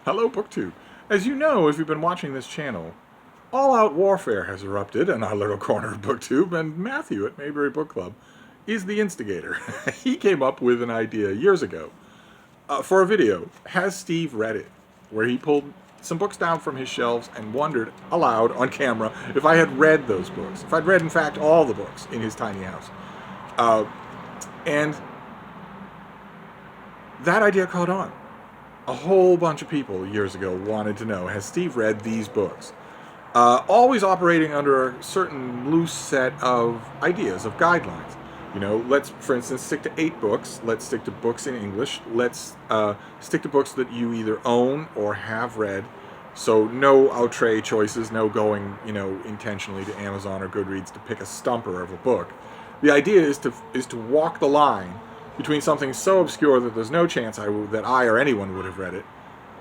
Hello, BookTube. As you know, if you've been watching this channel, all-out warfare has erupted in our little corner of BookTube, and Matthew at Mayberry Book Club is the instigator. He came up with an idea years ago for a video. Has Steve read it? Where he pulled some books down from his shelves and wondered aloud on camera if I had read those books. If I'd read, in fact, all the books in his tiny house. And that idea caught on. A whole bunch of people years ago wanted to know, has Steve read these books? Always operating under a certain loose set of ideas, of guidelines. You know, let's, for instance, stick to 8 books. Let's stick to books in English. Let's stick to books that you either own or have read. So no outre choices, no going, intentionally to Amazon or Goodreads to pick a stumper of a book. The idea is to walk the line between something so obscure that there's no chance that I or anyone would have read it,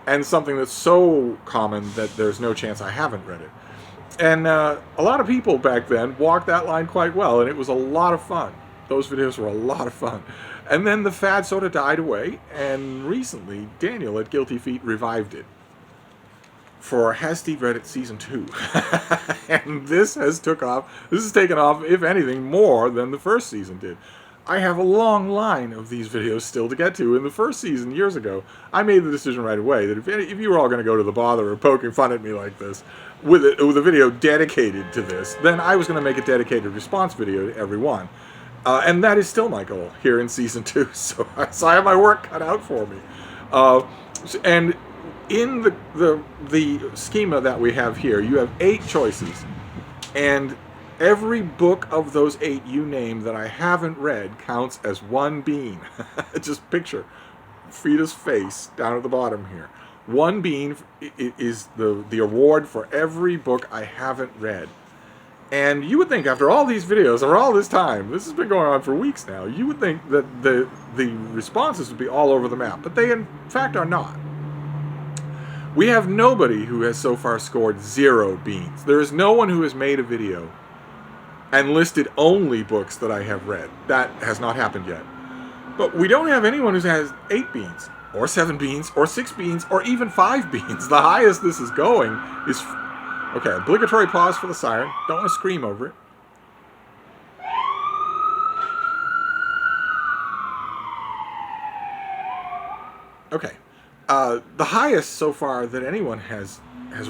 and something that's so common that there's no chance I haven't read it. And a lot of people back then walked that line quite well, and it was a lot of fun. Those videos were a lot of fun. And then the fad sort of died away, and recently Daniel at Guilty Feet revived it for Has Steve Read It Season 2. And this has taken off, if anything, more than the first season did. I have a long line of these videos still to get to. In the first season, years ago, I made the decision right away that if you were all going to go to the bother of poking fun at me like this, with a video dedicated to this, then I was going to make a dedicated response video to every one. And that is still my goal here in Season 2, so I have my work cut out for me. And in the schema that we have here, you have 8 choices, and every book of those 8 you name that I haven't read counts as one bean. Just picture Frida's face down at the bottom here. One bean is the award for every book I haven't read. And you would think after all these videos, or all this time, this has been going on for weeks now, you would think that the responses would be all over the map. But they, in fact, are not. We have nobody who has so far scored 0 beans. There is no one who has made a video and listed only books that I have read. That has not happened yet. But we don't have anyone who has 8 beans, or 7 beans, or 6 beans, or even 5 beans. The highest this is going is... Okay, obligatory pause for the siren. Don't want to scream over it. Okay. The highest so far that anyone has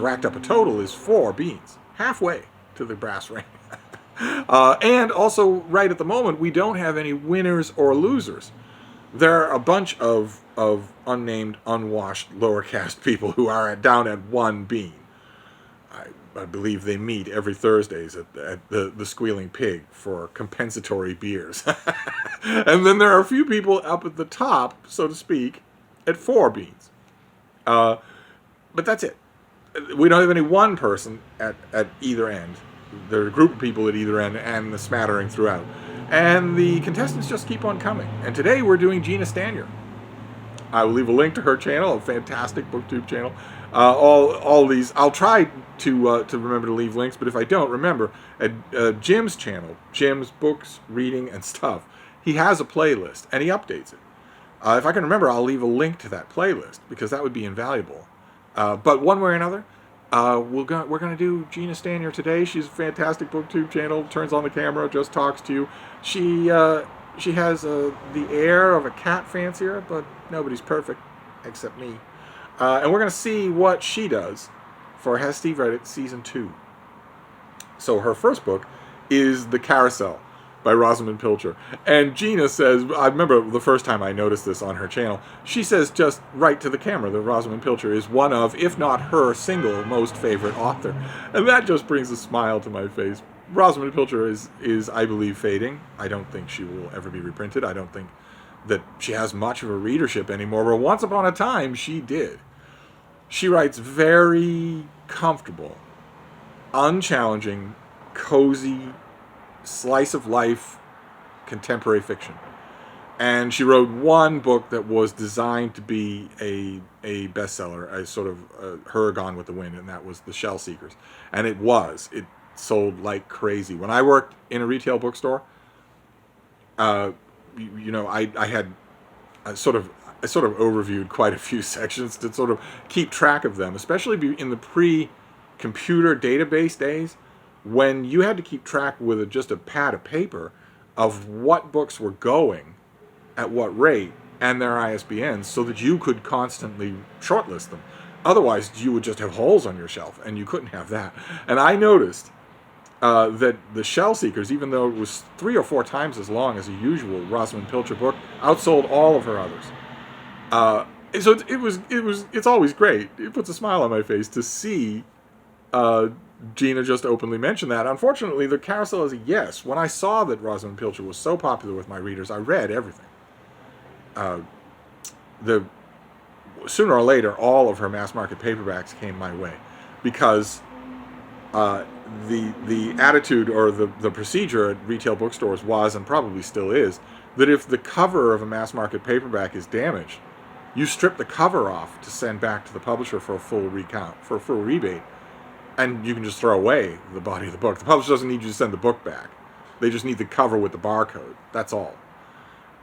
racked up a total is 4 beans. Halfway to the brass ring. And also, right at the moment, we don't have any winners or losers. There are a bunch of unnamed, unwashed, lower caste people who are down at 1 bean. I believe they meet every Thursdays at the Squealing Pig for compensatory beers. And then there are a few people up at the top, so to speak, at 4 beans. But that's it. We don't have any one person at either end. There are a group of people at either end and the smattering throughout. And the contestants just keep on coming. And today we're doing Gina Stanyer. I will leave a link to her channel, a fantastic BookTube channel. All these, I'll try to remember to leave links, but if I don't, remember, at Jim's channel, Jim's Books, Reading, and Stuff, he has a playlist, and he updates it. If I can remember, I'll leave a link to that playlist, because that would be invaluable. But one way or another, we're going to do Gina Stanyer today. She's a fantastic BookTube channel, turns on the camera, just talks to you. She has the air of a cat fancier, but nobody's perfect except me. And we're going to see what she does for Has Steve Read It Season 2. So her first book is The Carousel by Rosamunde Pilcher. And Gina says, I remember the first time I noticed this on her channel, she says just right to the camera that Rosamunde Pilcher is one of, if not her single most favorite author. And that just brings a smile to my face. Rosamunde Pilcher is, I believe, fading. I don't think she will ever be reprinted. I don't think that she has much of a readership anymore, but once upon a time she did. She writes very comfortable, unchallenging, cozy, slice of life contemporary fiction. And she wrote one book that was designed to be a bestseller, a sort of her Gone with the Wind, and that was The Shell Seekers. And it was. It sold like crazy. When I worked in a retail bookstore, I had sort of I sort of overviewed quite a few sections to sort of keep track of them, especially in the pre-computer database days, when you had to keep track with just a pad of paper of what books were going at what rate and their ISBNs, so that you could constantly shortlist them. Otherwise, you would just have holes on your shelf, and you couldn't have that. And I noticed that the Shell Seekers, even though it was 3 or 4 times as long as a usual Rosamunde Pilcher book, outsold all of her others. So it's always great. It puts a smile on my face to see Gina just openly mention that. Unfortunately, the Carousel is a yes. When I saw that Rosamunde Pilcher was so popular with my readers, I read everything. Sooner or later, all of her mass market paperbacks came my way, because the attitude or the procedure at retail bookstores was, and probably still is, that if the cover of a mass market paperback is damaged, you strip the cover off to send back to the publisher for a full rebate, and you can just throw away the body of the book. The publisher doesn't need you to send the book back. They just need the cover with the barcode. That's all.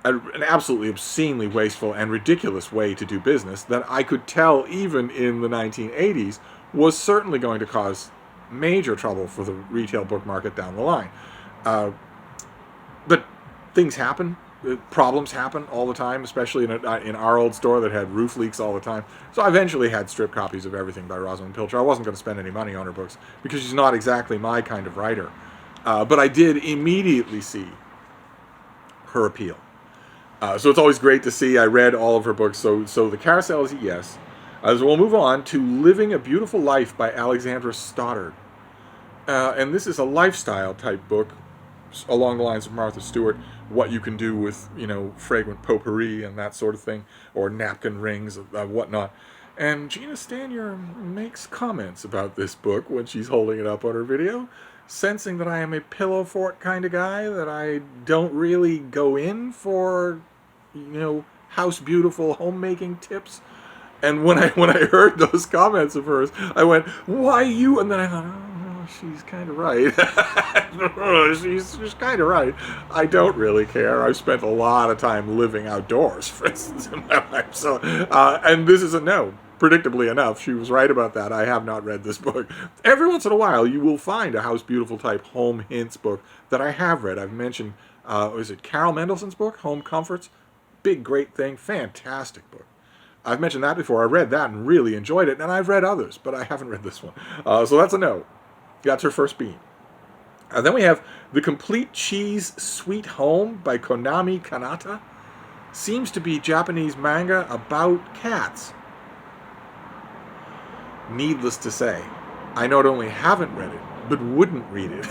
An absolutely obscenely wasteful and ridiculous way to do business that I could tell even in the 1980s was certainly going to cause major trouble for the retail book market down the line. But things happen. Problems happen all the time, especially in our old store that had roof leaks all the time. So I eventually had strip copies of everything by Rosamunde Pilcher. I wasn't going to spend any money on her books because she's not exactly my kind of writer. But I did immediately see her appeal. So it's always great to see. I read all of her books, so the Carousel is a yes. So we'll move on to Living a Beautiful Life by Alexandra Stoddard. And this is a lifestyle type book along the lines of Martha Stewart, what you can do with, fragrant potpourri and that sort of thing, or napkin rings, whatnot. And Gina Stanyer makes comments about this book when she's holding it up on her video, sensing that I am a pillow fort kind of guy, that I don't really go in for, house beautiful homemaking tips. And when I heard those comments of hers, I went, "Why you?" And then I thought, "Oh, she's kind of right." she's kind of right. I don't really care. I've spent a lot of time living outdoors, for instance, in my life. So, and this is a no. Predictably enough, she was right about that. I have not read this book. Every once in a while, you will find a House Beautiful type home hints book that I have read. I've mentioned, was it Carol Mendelssohn's book, Home Comforts? Big, great thing. Fantastic book. I've mentioned that before. I read that and really enjoyed it, and I've read others, but I haven't read this one. So that's a no. That's her first bean. Then we have The Complete Cheese Sweet Home by Konami Kanata. Seems to be Japanese manga about cats. Needless to say, I not only haven't read it, but wouldn't read it.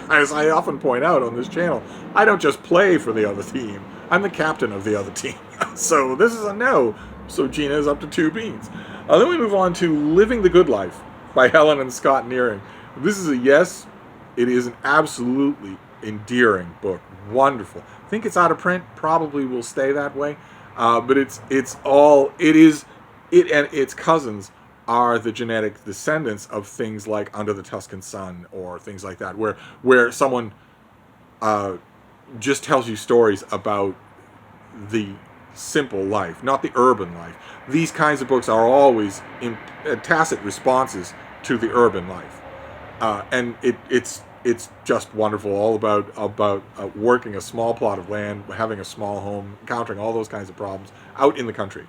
As I often point out on this channel, I don't just play for the other team. I'm the captain of the other team. So this is a no. So Gina is up to 2 beans. Then we move on to Living the Good Life by Helen and Scott Nearing. This is a yes. It is an absolutely endearing book. Wonderful. I think it's out of print. Probably will stay that way. But it and its cousins are the genetic descendants of things like Under the Tuscan Sun or things like that, where someone just tells you stories about the simple life, not the urban life. These kinds of books are always tacit responses to the urban life, and it's just wonderful. All about working a small plot of land, having a small home, encountering all those kinds of problems out in the country.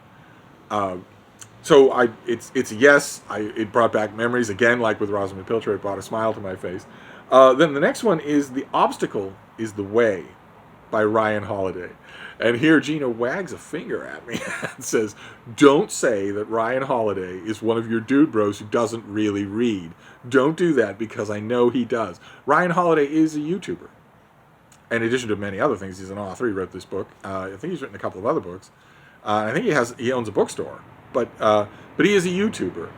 So it's a yes. It brought back memories again, like with Rosamunde Pilcher. It brought a smile to my face. Then the next one is The Obstacle is the Way by Ryan Holiday. And here Gina wags a finger at me and says, "Don't say that Ryan Holiday is one of your dude bros who doesn't really read. Don't do that, because I know he does." Ryan Holiday is a YouTuber. In addition to many other things, he's an author. He wrote this book. I think he's written a couple of other books. I think he owns a bookstore. But he is a YouTuber.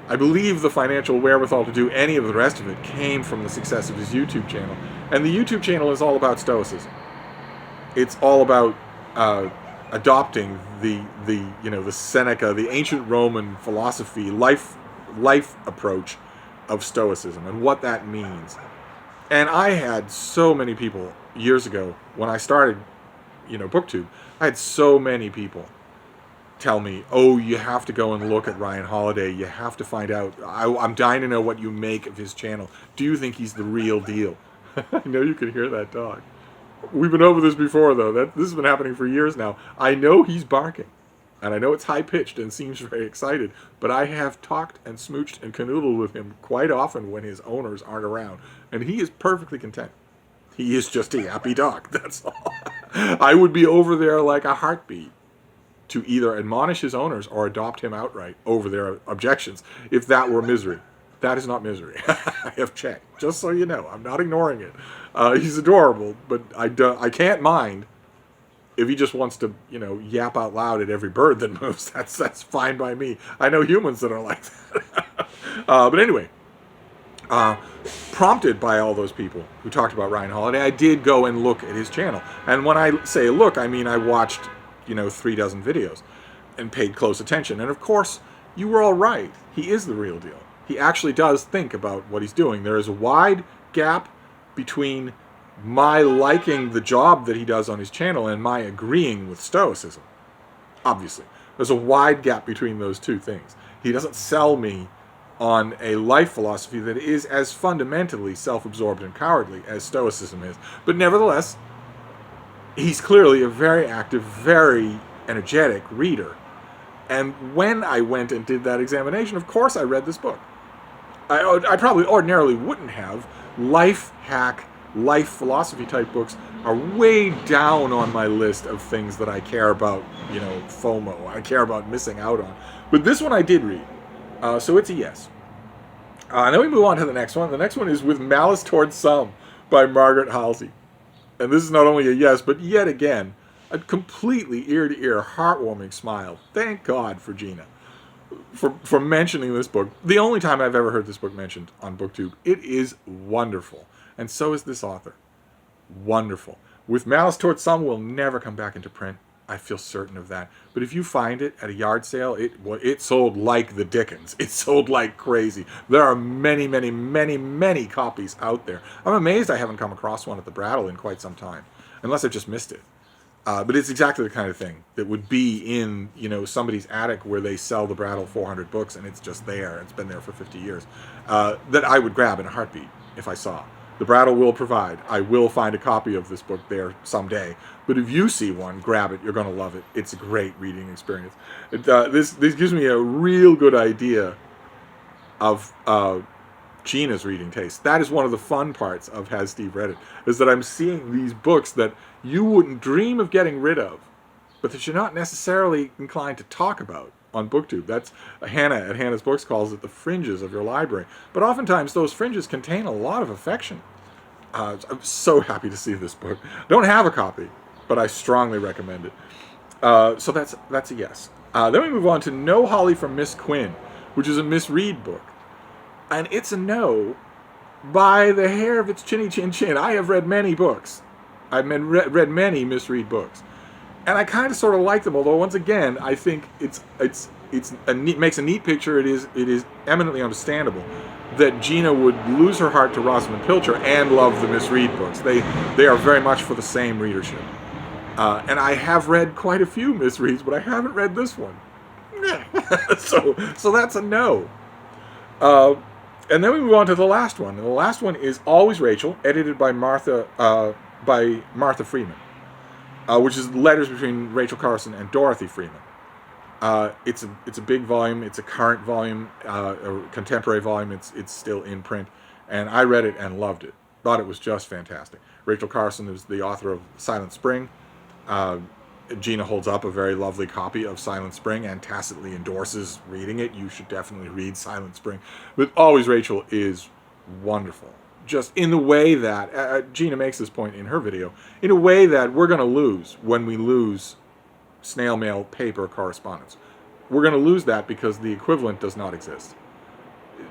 I believe the financial wherewithal to do any of the rest of it came from the success of his YouTube channel. And the YouTube channel is all about Stoicism. It's all about adopting the Seneca, the ancient Roman philosophy, life approach of Stoicism and what that means. And I had so many people years ago when I started, BookTube. I had so many people tell me, oh, you have to go and look at Ryan Holiday. You have to find out. I'm dying to know what you make of his channel. Do you think he's the real deal? I know you can hear that dog. We've been over this before, though. This has been happening for years now. I know he's barking, and I know it's high-pitched and seems very excited, but I have talked and smooched and canoodled with him quite often when his owners aren't around, and he is perfectly content. He is just a happy dog, that's all. I would be over there like a heartbeat to either admonish his owners or adopt him outright over their objections, if that were misery. That is not misery. I have checked, just so you know. I'm not ignoring it. He's adorable, but I can't mind if he just wants to, yap out loud at every bird that moves. That's fine by me. I know humans that are like that. But anyway, prompted by all those people who talked about Ryan Holiday, I did go and look at his channel. And when I say look, I mean I watched 3 dozen videos and paid close attention. And of course, you were all right. He is the real deal. He actually does think about what he's doing. There is a wide gap between my liking the job that he does on his channel and my agreeing with Stoicism. Obviously. There's a wide gap between those two things. He doesn't sell me on a life philosophy that is as fundamentally self-absorbed and cowardly as Stoicism is. But nevertheless, he's clearly a very active, very energetic reader. And when I went and did that examination, of course I read this book. I probably ordinarily wouldn't have. Life hack, life philosophy type books are way down on my list of things that I care about, FOMO, I care about missing out on. But this one I did read. So it's a yes. And then we move on to the next one. The next one is With Malice Towards Some by Margaret Halsey. And this is not only a yes, but yet again, a completely ear-to-ear, heartwarming smile. Thank God for Gina for mentioning this book. The only time I've ever heard this book mentioned on BookTube. It is wonderful. And so is this author. Wonderful. With Malice Towards Some will never come back into print. I feel certain of that. But if you find it at a yard sale, it sold like the dickens. It sold like crazy. There are many, many, many, many copies out there. I'm amazed I haven't come across one at the Brattle in quite some time, unless I've just missed it. But it's exactly the kind of thing that would be in, somebody's attic where they sell the Brattle 400 books and it's just there. It's been there for 50 years. That I would grab in a heartbeat if I saw. The Brattle will provide. I will find a copy of this book there someday. But if you see one, grab it. You're going to love it. It's a great reading experience. This gives me a real good idea of Gina's reading taste. That is one of the fun parts of Has Steve Read It, is that I'm seeing these books that you wouldn't dream of getting rid of, but that you're not necessarily inclined to talk about on BookTube. That's Hannah at Hannah's Books calls it the fringes of your library. But oftentimes those fringes contain a lot of affection. I'm so happy to see this book. Don't have a copy, but I strongly recommend it. So that's a yes. Then we move on to No Holly from Miss Quinn, which is a misread book. And it's a no by the hair of its chinny chin chin. I have read many books. I've read many misread books. And I kind of sort of like them, although once again, I think it makes a neat picture. It is eminently understandable that Gina would lose her heart to Rosamunde Pilcher and love the misread books. They are very much for the same readership. And I have read quite a few misreads, but I haven't read this one. so that's a no. And then we move on to the last one. And the last one is Always Rachel, edited by Martha Freeman. Which is letters between Rachel Carson and Dorothy Freeman. It's a big volume. It's a current volume, a contemporary volume. It's still in print, and I read it and loved it. Thought it was just fantastic. Rachel Carson is the author of Silent Spring. Gina holds up a very lovely copy of Silent Spring and tacitly endorses reading it. You should definitely read Silent Spring. But Always Rachel is wonderful. Just in the way that, Gina makes this point in her video, in a way that we're going to lose when we lose snail mail paper correspondence. We're going to lose that because the equivalent does not exist.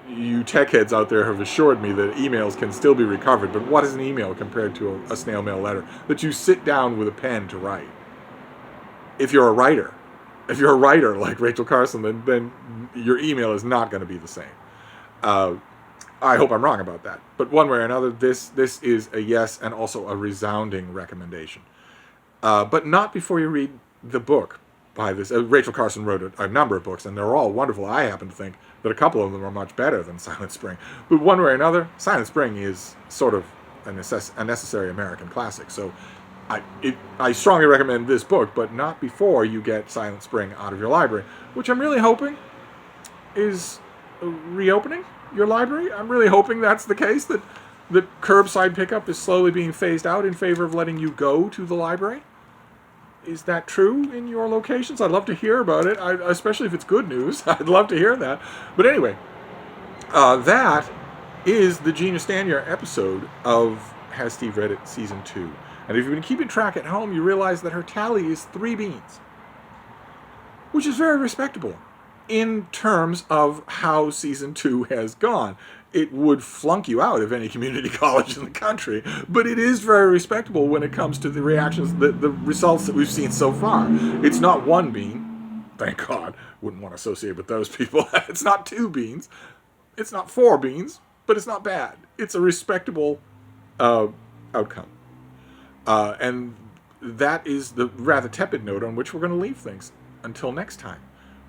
You tech heads out there have assured me that emails can still be recovered, but what is an email compared to a snail mail letter that you sit down with a pen to write? If you're a writer like Rachel Carson, then your email is not going to be the same. I hope I'm wrong about that. But one way or another, this is a yes and also a resounding recommendation. But not before you read the book. by this. Rachel Carson wrote a number of books, and they're all wonderful. I happen to think that a couple of them are much better than Silent Spring. But one way or another, Silent Spring is sort of a necessary American classic. So I strongly recommend this book, but not before you get Silent Spring out of your library, which I'm really hoping is reopening your library. I'm really hoping that's the case, that curbside pickup is slowly being phased out in favor of letting you go to the library. Is that true in your locations? I'd love to hear about it, especially if it's good news. I'd love to hear that. But anyway, that is the Gina Stanyer episode of Has Steve Read It Season 2. And if you've been keeping track at home, you realize that her tally is 3 beans, which is very respectable in terms of how Season 2 has gone. It would flunk you out of any community college in the country, but it is very respectable when it comes to the reactions, the results that we've seen so far. It's not 1 bean, thank God. Wouldn't want to associate with those people. It's not 2 beans. It's not 4 beans, but it's not bad. It's a respectable outcome. And that is the rather tepid note on which we're going to leave things until next time.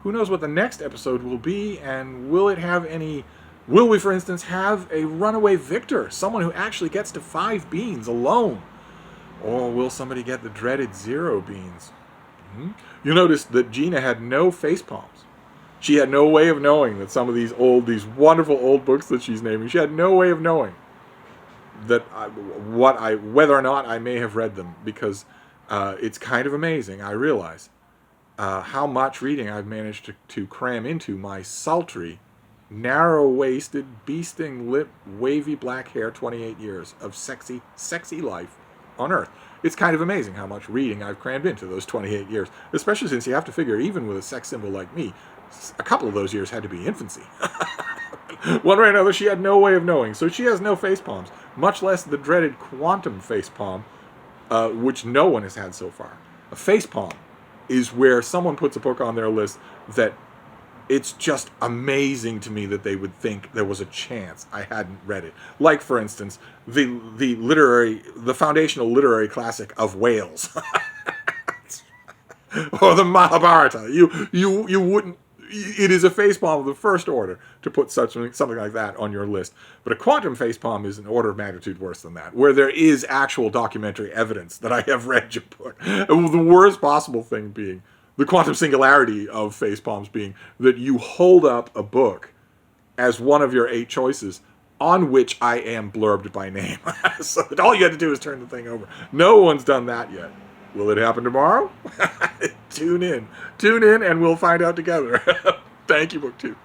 Who knows what the next episode will be, and will it have any... Will we, for instance, have a runaway victor? Someone who actually gets to 5 beans alone? Or will somebody get the dreaded 0 beans? You'll notice that Gina had no face palms. She had no way of knowing that some of these wonderful old books that she's naming, she had no way of knowing that whether or not I may have read them, because it's kind of amazing, I realize, how much reading I've managed to cram into my sultry, narrow-waisted, bee-sting-lip, wavy black hair 28 years of sexy, sexy life on Earth. It's kind of amazing how much reading I've crammed into those 28 years, especially since you have to figure, even with a sex symbol like me, a couple of those years had to be infancy. One way or another, she had no way of knowing, so she has no face palms, much less the dreaded quantum face palm, which no one has had so far. A face palm is where someone puts a book on their list that it's just amazing to me that they would think there was a chance I hadn't read it. Like, for instance, the foundational literary classic of Wales, or the Mahabharata. You wouldn't. It is a facepalm of the first order to put something like that on your list. But a quantum facepalm is an order of magnitude worse than that, where there is actual documentary evidence that I have read your book. The worst possible thing being the quantum singularity of facepalms being that you hold up a book as one of your 8 choices on which I am blurbed by name. So all you had to do is turn the thing over. No one's done that yet. Will it happen tomorrow? Tune in, and we'll find out together. Thank you, BookTube.